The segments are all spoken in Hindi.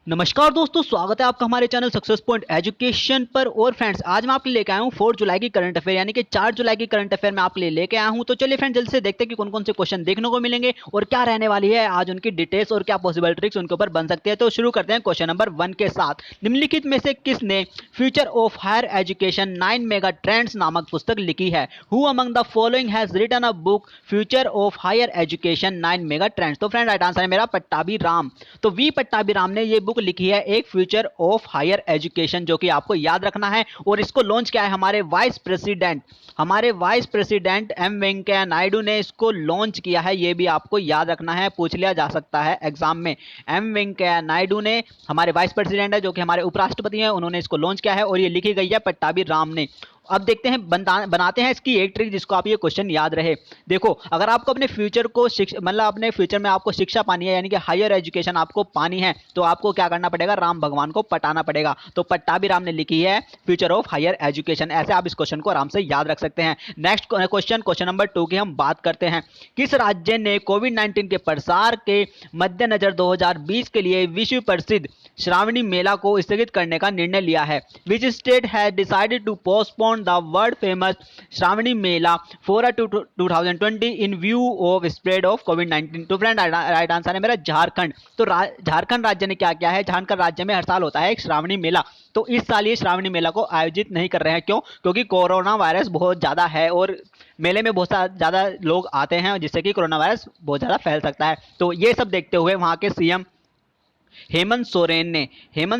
नमस्कार दोस्तों, स्वागत है आपका हमारे चैनल सक्सेस पॉइंट एजुकेशन पर। और फ्रेंड्स, आज मैं आपके लिए लेके आया हूँ 4 जुलाई की करंट अफेयर, यानी कि 4 जुलाई की करंट अफेयर मैं आपके लिए लेके आया हूँ। तो चलिए फ्रेंड्स, जल्दी से देखते हैं कि कौन कौन से क्वेश्चन देखने को मिलेंगे और क्या रहने वाली है आज उनकी डिटेल्स और क्या पॉसिबल ट्रिक्स उनके ऊपर बन सकती है। तो शुरू करते हैं क्वेश्चन नंबर 1 के साथ। निम्नलिखित में से किसने future of higher education 9 mega trends नामक पुस्तक लिखी है? Who among the following has written a book future of higher education 9 mega trends? तो फ्रेंड, राइट आंसर है मेरा पट्टाभी राम। तो वी पट्टाभी राम ने ये बुक लिखी है, एक फ्यूचर ऑफ हायर एजुकेशन, जो कि आपको याद रखना है। और इसको लॉन्च किया है हमारे vice president M Venkaiah Naidu ने इसको लॉन्च किया है। ये भी आपको याद रखना है, पूछ लिया जा सकता है एग्जाम में। एम वेंकैया नायडू ने, हमारे वाइस प्रेसिडेंट है, जो कि हमारे उपराष्ट्रपति हैं, उन्होंने इसको लॉन्च किया है और ये लिखी गई है पट्टाभी राम ने। अब देखते हैं, बनाते हैं इसकी एक ट्रिक जिसको आप ये क्वेश्चन याद रहे। देखो, अगर आपको अपने फ्यूचर को मतलब अपने फ्यूचर में आपको शिक्षा पानी है, यानी कि हायर एजुकेशन आपको पानी है, तो आपको क्या करना पड़ेगा? राम भगवान को पटाना पड़ेगा। तो पट्टाभी राम ने लिखी है फ्यूचर ऑफ हायर एजुकेशन। ऐसे आप इस क्वेश्चन को आराम से याद रख सकते हैं। नेक्स्ट क्वेश्चन नंबर 2 की हम बात करते हैं। किस राज्य ने कोविड 19 के प्रसार के मद्देनजर 2020 के लिए विश्व प्रसिद्ध श्रावणी मेला को स्थगित करने का निर्णय लिया है? Which state has decided to postpone the world famous Shravani Mela for 2020 in view of spread of COVID 19? तो फ्रेंड, राइट आंसर है मेरा झारखंड। तो झारखंड राज्य ने क्या किया है? झारखंड राज्य में हर साल होता है एक श्रावणी मेला, तो इस साल ये श्रावणी मेला को आयोजित नहीं कर रहे हैं। क्यों? क्योंकि कोरोना वायरस बहुत ज्यादा है और मेले में बहुत ज्यादा लोग आते हैं, जिससे कि कोरोना वायरस बहुत ज्यादा फैल सकता है। तो ये सब देखते हुए वहां के सीएम हेमंत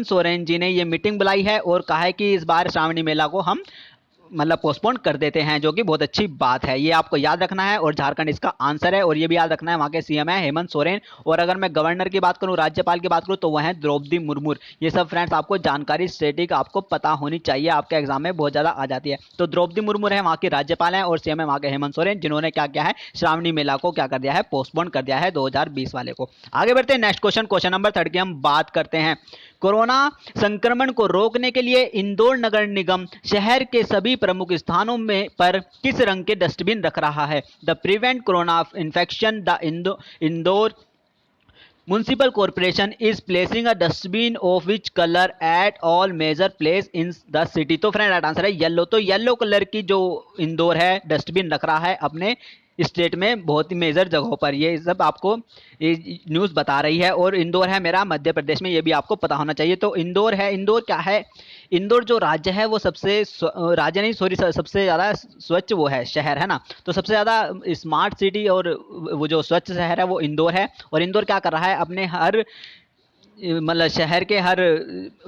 सोरेन जी ने ये मीटिंग बुलाई है और कहा है कि इस बार श्रावणी मेला को हम मतलब पोस्टपोन कर देते हैं, जो कि बहुत अच्छी बात है। ये आपको याद रखना है और झारखंड इसका आंसर है। और ये भी याद रखना है, वहां के सीएम है हेमंत सोरेन। और अगर मैं गवर्नर की बात करूं, राज्यपाल की बात करूं, तो वह है द्रौपदी मुर्मू। ये सब फ्रेंड्स आपको जानकारी स्टेटिक आपको पता होनी चाहिए, आपके एग्जाम में बहुत ज्यादा आ जाती है। तो द्रौपदी मुर्मू है वहां की राज्यपाल है और सीएम है वहां के हेमंत सोरेन, जिन्होंने क्या किया है? श्रावणी मेला को क्या कर दिया है? पोस्टपोन कर दिया है 2020 वाले को। आगे बढ़ते हैं नेक्स्ट क्वेश्चन नंबर 3 की हम बात करते हैं। कोरोना संक्रमण को रोकने के लिए इंदौर नगर निगम शहर के सभी प्रमुख स्थानों में पर किस रंग के डस्टबिन रख रहा है? To prevent corona infection the Indore municipal corporation is placing a dustbin of which colour at all major place in the city? तो फ्रेंड, राइट आंसर है येलो। तो येलो कलर की जो इंदौर है डस्टबिन रख रहा है अपने स्टेट में बहुत ही मेजर जगहों पर। ये सब आपको ये न्यूज़ बता रही है। और इंदौर है मेरा मध्य प्रदेश में, ये भी आपको पता होना चाहिए। तो इंदौर है, इंदौर क्या है? इंदौर जो राज्य है वो राज्य नहीं, सॉरी, सबसे ज़्यादा स्वच्छ वो है शहर है ना। तो सबसे ज़्यादा स्मार्ट सिटी और वो जो स्वच्छ शहर है वो इंदौर है। और इंदौर क्या कर रहा है? अपने हर मतलब शहर के हर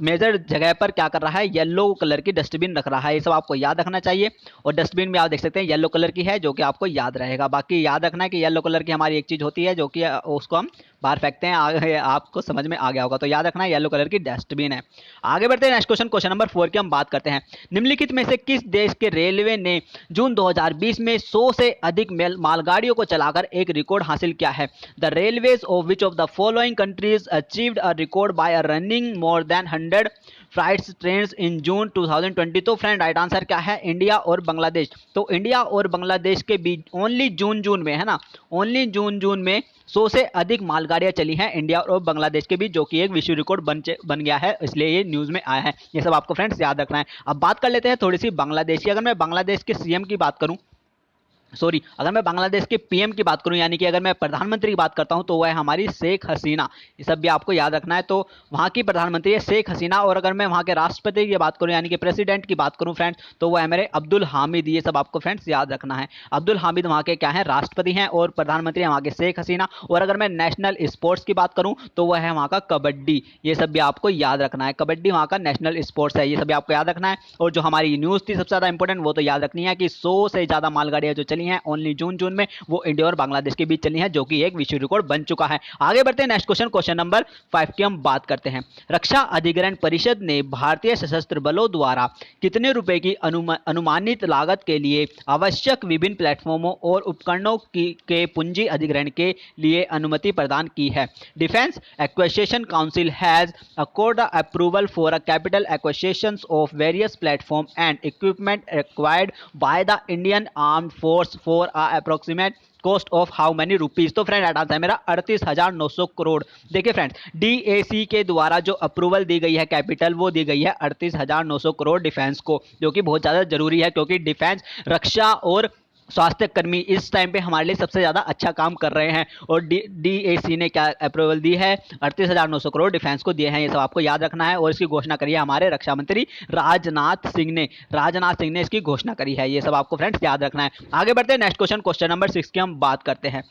मेजर जगह पर क्या कर रहा है? येलो कलर की डस्टबिन रख रहा है। ये सब आपको याद रखना चाहिए। और डस्टबिन में आप देख सकते हैं येलो कलर की है, जो कि आपको याद रहेगा। बाकी याद रखना है कि येलो कलर की हमारी एक चीज़ होती है जो कि उसको हम बाहर फेंकते हैं। आगे आपको समझ में आ गया होगा, तो याद रखना है येलो कलर की डस्टबिन है। आगे बढ़ते हैं नेक्स्ट क्वेश्चन नंबर 4 की हम बात करते हैं। निम्नलिखित में से किस देश के रेलवे ने जून 2020 में 100 से अधिक मालगाड़ियों को चलाकर एक रिकॉर्ड हासिल किया है? The railways of which of the following countries achieved a record by running more than 100 flights trains in June 2020? तो फ्रेंड, राइट आंसर क्या है? इंडिया और बांग्लादेश। तो इंडिया और बांग्लादेश के बीच ओनली जून में है ना, ओनली जून में 100 से अधिक मालगाड़ियां चली हैं इंडिया और बांग्लादेश के बीच, जो कि एक विश्व रिकॉर्ड बन गया है, इसलिए ये न्यूज़ में आया है। ये सब आपको फ्रेंड्स याद रखना है। अब बात कर लेते हैं थोड़ी सी बांग्लादेश की। अगर मैं बांग्लादेश के सीएम की बात करूं, सॉरी, अगर मैं बांग्लादेश के पीएम की बात करूं, यानी कि अगर मैं प्रधानमंत्री की बात करता हूं, तो वह है हमारी शेख हसीना। ये सब भी आपको याद रखना है। तो वहां की प्रधानमंत्री है शेख हसीना। और अगर मैं वहां के राष्ट्रपति की बात करूं, यानी कि प्रेसिडेंट की बात करूं फ्रेंड्स, तो वह है मेरे अब्दुल हामिद। ये सब आपको फ्रेंड्स याद रखना है। अब्दुल हामिद वहां के क्या है? राष्ट्रपति हैं। और प्रधानमंत्री है वहां के शेख हसीना। और अगर मैं नेशनल स्पोर्ट्स की बात करूं, तो वह है वहां का कबड्डी। ये सब भी आपको याद रखना है। कबड्डी वहां का नेशनल स्पोर्ट्स है। ये सब भी आपको याद रखना है। और जो हमारी न्यूज़ थी सबसे ज्यादा इंपॉर्टेंट, वो तो याद रखनी है कि 100 से ज्यादा मालगाड़ियां जो चली हैं ओनली जून में, वो इंडिया और बांग्लादेश के बीच चली हैं, जो कि एक विश्व रिकॉर्ड बन चुका है। आगे बढ़ते हैं नेक्स्ट क्वेश्चन नंबर 5 की हम बात करते हैं। रक्षा अधिग्रहण परिषद ने भारतीय सशस्त्र बलों द्वारा कितने रुपए की अनुमानित लागत के लिए आवश्यक विभिन्न प्लेटफॉर्मों और उपकरणों के पूंजी अधिग्रहण के लिए अनुमति प्रदान की है? Defence acquisition council has accord approval for a capital acquisition of various platform and equipment acquired by the Indian armed force crore for approximate cost of how many rupees. तो फ्रेंड राइट आंसर है मेरा 38,900 करोड़। देखिए फ्रेंड्स, डीएसी के द्वारा जो अप्रूवल दी गई है कैपिटल, वो दी गई है 38,900 करोड़ डिफेंस को, जो कि बहुत ज्यादा जरूरी है, क्योंकि डिफेंस, रक्षा और स्वास्थ्य कर्मी इस टाइम पे हमारे लिए सबसे ज्यादा अच्छा काम कर रहे हैं। और डीएसी ने क्या अप्रूवल दी है? 38,900 करोड़ डिफेंस को दिए हैं। ये सब आपको याद रखना है। और इसकी घोषणा करी है हमारे रक्षा मंत्री राजनाथ सिंह ने इसकी घोषणा करी है। ये सब आपको फ्रेंड्स याद रखना है। आगे बढ़ते हैं नेक्स्ट क्वेश्चन, क्वेश्चन नंबर 6 की हम बात करते हैं।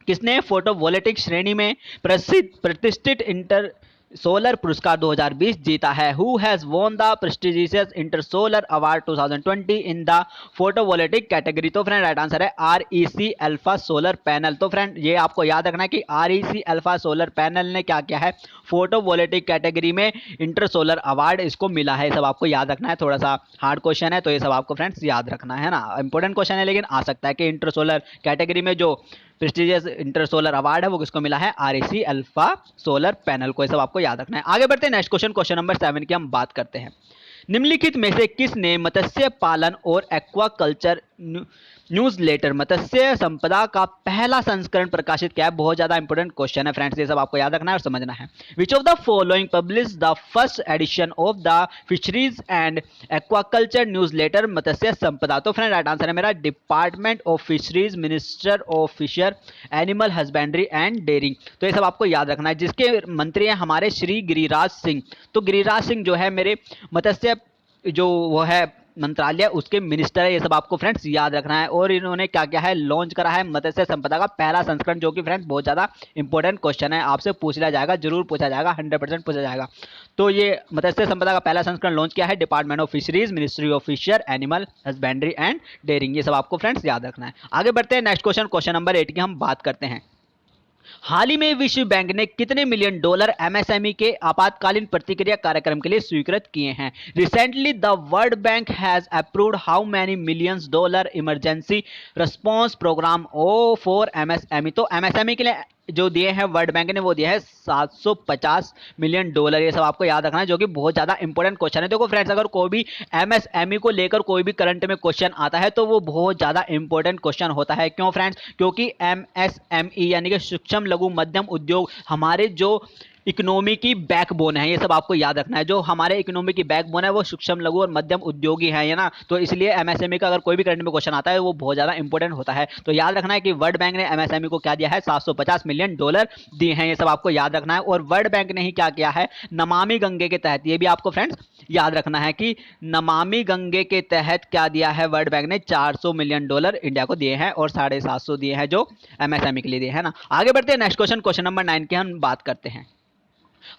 किसने फोटोवोल्टिक श्रेणी में प्रतिष्ठित इंटर सोलर पुरस्कार 2020 जीता है? Who has won the prestigious inter solar award 2020 in the photovoltaic category? तो फ्रेंड राइट आंसर है REC अल्फा सोलर पैनल। तो फ्रेंड ये आपको याद रखना है कि REC अल्फा सोलर पैनल ने क्या किया है? फोटोवोल्टिक कैटेगरी में इंटर सोलर अवार्ड इसको मिला है। सब आपको याद रखना है। थोड़ा सा हार्ड क्वेश्चन है, तो ये सब आपको फ्रेंड्स याद रखना है ना। इंपॉर्टेंट क्वेश्चन है, लेकिन आ सकता है कि इंटर सोलर कैटेगरी में जो प्रेस्टिजियस इंटर सोलर अवार्ड है वो किसको मिला है? REC अल्फा सोलर पैनल को। ये सब आपको याद रखना है। आगे बढ़ते हैं नेक्स्ट क्वेश्चन, क्वेश्चन नंबर 7 की हम बात करते हैं। निम्नलिखित में से किसने मत्स्य पालन और एक्वाकल्चर न्यूज़लेटर मत्स्य संपदा का पहला संस्करण प्रकाशित किया है? बहुत ज्यादा इंपॉर्टेंट क्वेश्चन है फ्रेंड्स, ये सब आपको याद रखना है और समझना है। Which of the following publish the first edition of the fisheries and aquaculture newsletter Matsya Sampada? तो फ्रेंड राइट आंसर है मेरा department of fisheries, minister of fisher, animal husbandry and dairying. तो ये सब आपको याद रखना है, जिसके मंत्री हैं हमारे श्री गिरिराज सिंह। तो गिरिराज सिंह जो है मेरे मत्स्य जो वो है मंत्रालय, उसके मिनिस्टर है। ये सब आपको फ्रेंड्स याद रखना है। और इन्होंने क्या किया है? लॉन्च करा है मत्स्य संपदा का पहला संस्करण, जो कि फ्रेंड्स बहुत ज्यादा इंपॉर्टेंट क्वेश्चन है, आपसे पूछ लिया जाएगा, जरूर पूछा जाएगा, 100% पूछा जाएगा। तो ये मत्स्य संपदा का पहला संस्करण लॉन्च किया है department of fisheries, ministry of fisher, animal husbandry and dairying. ये सब आपको फ्रेंड्स याद रखना है। आगे बढ़ते हैं नेक्स्ट क्वेश्चन, क्वेश्चन नंबर 8 की हम बात करते हैं। हाल ही में विश्व बैंक ने कितने मिलियन डॉलर एमएसएमई के आपातकालीन प्रतिक्रिया कार्यक्रम के लिए स्वीकृत किए हैं? Recently the World Bank has approved how many millions dollar emergency response programme ओ फॉर एमएसएमई? तो एमएसएमई के लिए जो दिए हैं वर्ल्ड बैंक ने, वो दिया है 750 मिलियन डॉलर। ये सब आपको याद रखना है, जो कि बहुत ज्यादा इंपॉर्टेंट क्वेश्चन है। देखो फ्रेंड्स, अगर कोई भी एमएसएमई को लेकर कोई भी करंट में क्वेश्चन आता है तो वो बहुत ज्यादा इंपॉर्टेंट क्वेश्चन होता है। क्यों फ्रेंड्स? क्योंकि एमएसएमई यानी कि सूक्ष्म लघु मध्यम उद्योग हमारे जो इकोनॉमी की बैकबोन है। ये सब आपको याद रखना है। जो हमारे इकोनॉमी की बैकबोन है वो सूक्ष्म लघु और मध्यम उद्योगी है ना। तो इसलिए एमएसएमई का अगर कोई भी करंट में क्वेश्चन आता है वो बहुत ज्यादा इंपॉर्टेंट होता है। तो याद रखना है कि वर्ल्ड बैंक ने एमएसएमई को क्या दिया है? 750 मिलियन डॉलर दिए हैं। ये सब आपको याद रखना है। और वर्ल्ड बैंक ने ही क्या किया है? नमामि गंगे के तहत, ये भी आपको फ्रेंड्स याद रखना है कि नमामि गंगे के तहत क्या दिया है? वर्ल्ड बैंक ने 400 मिलियन डॉलर इंडिया को दिए हैं और 750 दिए हैं जो एमएसएमई के लिए दिए है ना। आगे बढ़ते हैं नेक्स्ट क्वेश्चन, क्वेश्चन नंबर 9 की हम बात करते हैं।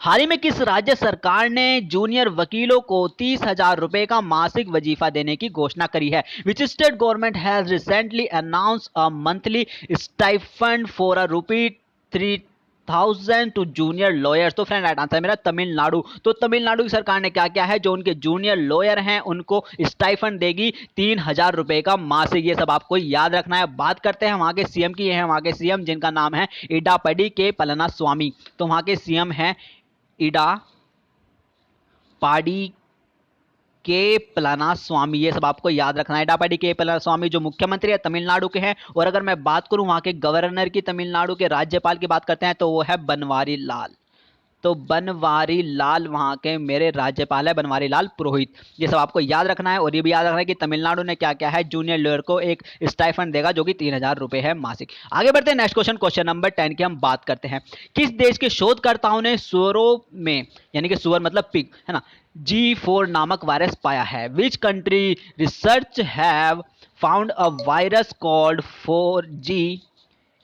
हाल ही में किस राज्य सरकार ने जूनियर वकीलों को 30,000 रुपए का मासिक वजीफा देने की घोषणा करी है? Which state government has recently announce a monthly stipend for a rupee 3,000 to junior lawyers? तो फ्रेंड राइट आंसर मेरा तमिलनाडु। तो तमिलनाडु की सरकार ने क्या किया है? जो उनके जूनियर लॉयर हैं उनको स्टाइफंड देगी 3,000 रुपए का मासिक। ये सब आपको याद रखना है। बात करते हैं वहां के सीएम की। है वहां के सीएम जिनका नाम है इडापडी के पलनास्वामी। तो वहां के सीएम है इडापाडी के पलानास्वामी। ये सब आपको याद रखना है। इडापाडी के पलानास्वामी जो मुख्यमंत्री है तमिलनाडु के हैं। और अगर मैं बात करूं वहां के गवर्नर की, तमिलनाडु के राज्यपाल की बात करते हैं, तो वो है बनवारी लाल। तो बनवारी लाल वहां के मेरे राज्यपाल है, बनवारी लाल पुरोहित। ये सब आपको याद रखना है। और ये भी याद रखना है कि तमिलनाडु ने क्या किया है? जूनियर लॉयर को एक स्टाइफंड देगा जो कि 3,000 रुपए है मासिक। आगे बढ़ते हैं नेक्स्ट क्वेश्चन, क्वेश्चन नंबर 10 की हम बात करते हैं। किस देश के शोधकर्ताओं ने सुअरों में, यानी कि सुअर मतलब पिग है ना, G4 नामक वायरस पाया है? Which country research have found a virus called 4G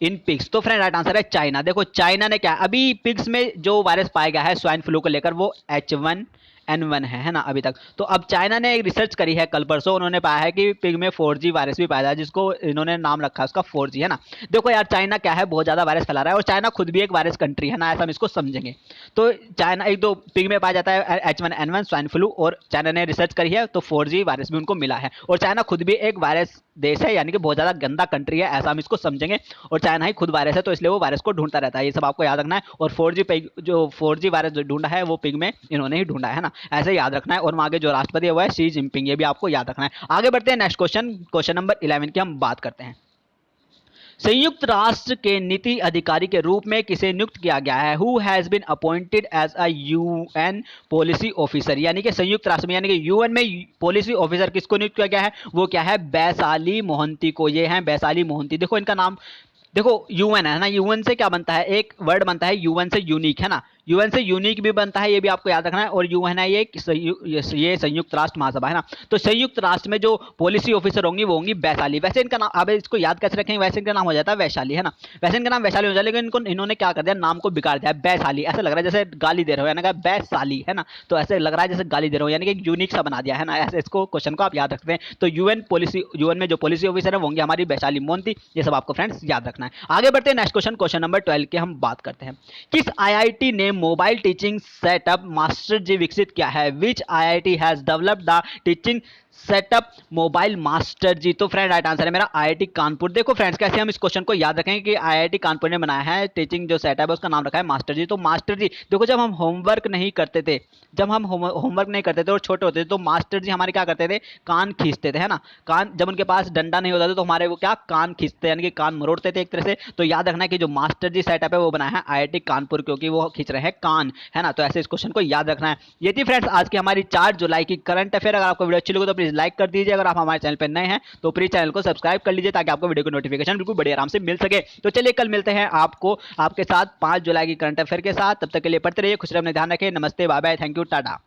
in pigs? तो फ्रेंड राइट आंसर है चाइना। देखो चाइना ने क्या, अभी पिग्स में जो वायरस पाया गया है स्वाइन फ्लू को लेकर, वो H1N1 है ना अभी तक। तो अब चाइना ने एक रिसर्च करी है कल परसों, उन्होंने पाया है कि पिग में 4G वायरस भी पाया जाए, जिसको इन्होंने नाम रखा है उसका 4G है ना। देखो यार, चाइना क्या है, बहुत ज्यादा वायरस फैला रहा है। और चाइना खुद भी एक वायरस कंट्री है ना, ऐसा हम इसको समझेंगे। तो चाइना एक दो पिग में पाया जाता है H1N1 स्वाइन फ्लू, और चाइना ने रिसर्च करी है तो 4G वायरस भी उनको मिला है। और चाइना खुद भी एक वायरस देश है, यानी कि बहुत ज्यादा गंदा कंट्री है, ऐसा हम इसको समझेंगे। और चाइना ही खुद वायरस है, तो इसलिए वो वायरस को ढूंढता रहता है। ये सब आपको याद रखना है। और 4G पिग, जो 4G वायरस जो ढूंढा है वो पिग में इन्होंने ही ढूंढा है ना। ऐसे याद रखना है। और वहां के जो राष्ट्रपति है वो है शी जिनपिंग, ये भी आपको याद रखना है। आगे बढ़ते हैं नेक्स्ट क्वेश्चन, क्वेश्चन नंबर 11 की हम बात करते हैं। संयुक्त राष्ट्र के नीति अधिकारी के रूप में किसे नियुक्त किया गया है? Who has been appointed as a UN policy officer, यानी कि संयुक्त राष्ट्र में यानी कि यूएन में पॉलिसी ऑफिसर किसको नियुक्त किया गया है? वो क्या है? बैसाली मोहंती को। ये है बैसाली मोहंती। देखो इनका नाम, देखो यूएन है ना, यूएन से क्या बनता है? एक वर्ड बनता है यूएन से यूनिक, है ना, यूएन से यूनिक भी बनता है, ये भी आपको याद रखना है। और यूएन है ये संयुक्त राष्ट्र महासभा है ना। तो संयुक्त राष्ट्र में जो पॉलिसी ऑफिसर होंगी वो होंगी वैशाली। वैसे इनका नाम, अब इसको याद कैसे रखेंगे? वैसे इनका नाम हो जाता है वैशाली, है ना। वैसे इनका नाम वैशाली हो जाए, लेकिन इनको इन्होंने क्या कर दिया, नाम को बिगाड़ दिया, वैशाली। ऐसा लग रहा है जैसे गाली दे रहे हो, यानी कि वैशाली, है ना। तो ऐसे लग रहा है जैसे गाली दे रहे हो, यानी कि यूनिक सा बना दिया, है ना। ऐसे इसको क्वेश्चन को आप याद रखते हैं। तो यूएन में जो पॉलिसी ऑफिसर है वो होंगे हमारी वैशाली मोहंती। ये सब आपको फ्रेंड्स याद रखना है। आगे बढ़ते हैं नेक्स्ट क्वेश्चन, क्वेश्चन नंबर 12 के हम बात करते हैं। किस आईआईटी ने mobile teaching setup master ji विकसित किया है? Which IIT has developed the teaching setup mobile master ji? तो फ्रेंड राइट आंसर है मेरा आईआईटी कानपुर। देखो फ्रेंड्स कैसे हम इस क्वेश्चन को याद रखेंगे कि आईआईटी कानपुर ने बनाया है टीचिंग जो सेटअप है उसका नाम रखा है मास्टर जी। तो मास्टर जी, देखो जब हम होमवर्क नहीं करते थे, जब हम होमवर्क नहीं करते थे और छोटे होते थे तो मास्टर जी हमारे क्या करते थे? कान खींचते थे, है ना। कान, जब उनके पास डंडा नहीं होता था तो हमारे वो क्या कान खींचते, यानी कि कान मरोड़ते थे एक तरह से। तो याद रखना कि जो मास्टर जी सेटअप है वो बनाया है आईआईटी कानपुर, क्योंकि वो खींच रहे हैं कान, है ना। तो ऐसे इस क्वेश्चन को याद रखना है। ये थी फ्रेंड्स आज की हमारी 4 जुलाई की करंट अफेयर। अगर आपको वीडियो अच्छी लगी तो प्लीज लाइक कर दीजिए। अगर आप हमारे चैनल पर नए हैं तो प्लीज चैनल को सब्सक्राइब कर लीजिए ताकि आपको वीडियो की नोटिफिकेशन बिल्कुल बड़े आराम से मिल सके। तो चलिए कल मिलते हैं आपको आपके साथ 5 जुलाई की करंट अफेयर के साथ। तब तक के लिए पढ़ते रहिए, खुश रहिए, अपना ध्यान रखें। नमस्ते, bye bye, thank you, Tata.